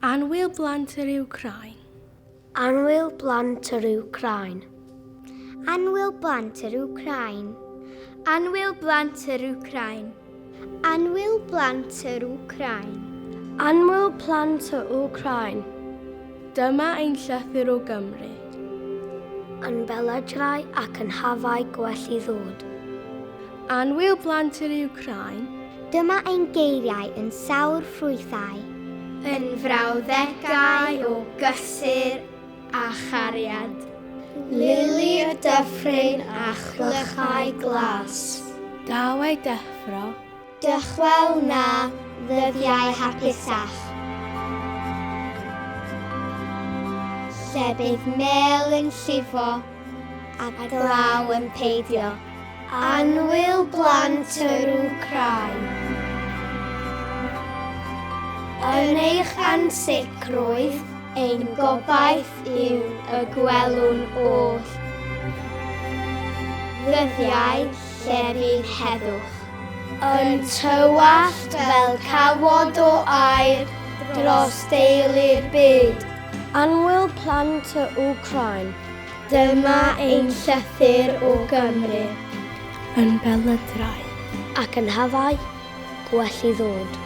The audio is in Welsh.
Annwyl Blant yr Wcráin. Annwyl Blant yr Wcráin. Annwyl Blant yr Wcráin. Annwyl Blant yr Wcráin. Annwyl Blant yr Wcráin. Annwyl Blant yr Wcráin. Dyma ein llythyr o Gymru. Yn beledrau ac yn hafau gwell i ddod. Annwyl Blant yr Wcráin. Dyma ein geiriau yn sawr ffrwythau. Yn frawddegau o gysur a chariad. Lili y dyffryn a chlychau glas. Daw ei deffro. Dychwel na ddyddiau hapusach. Lle bydd mel yn llifo a glaw yn peidio. Annwyl Blant yr Wcráin. Yn eich ansicrwydd, ein gobaith yw y gwelwn oll. Ddyddiau lle bydd heddwch. Yn tywallt fel cafod o aer dros deulu'r byd. Annwyl Blant yr Wcráin. Dyma ein llythyr o Gymru. Yn beledrau Ac yn hafau gwell i ddod.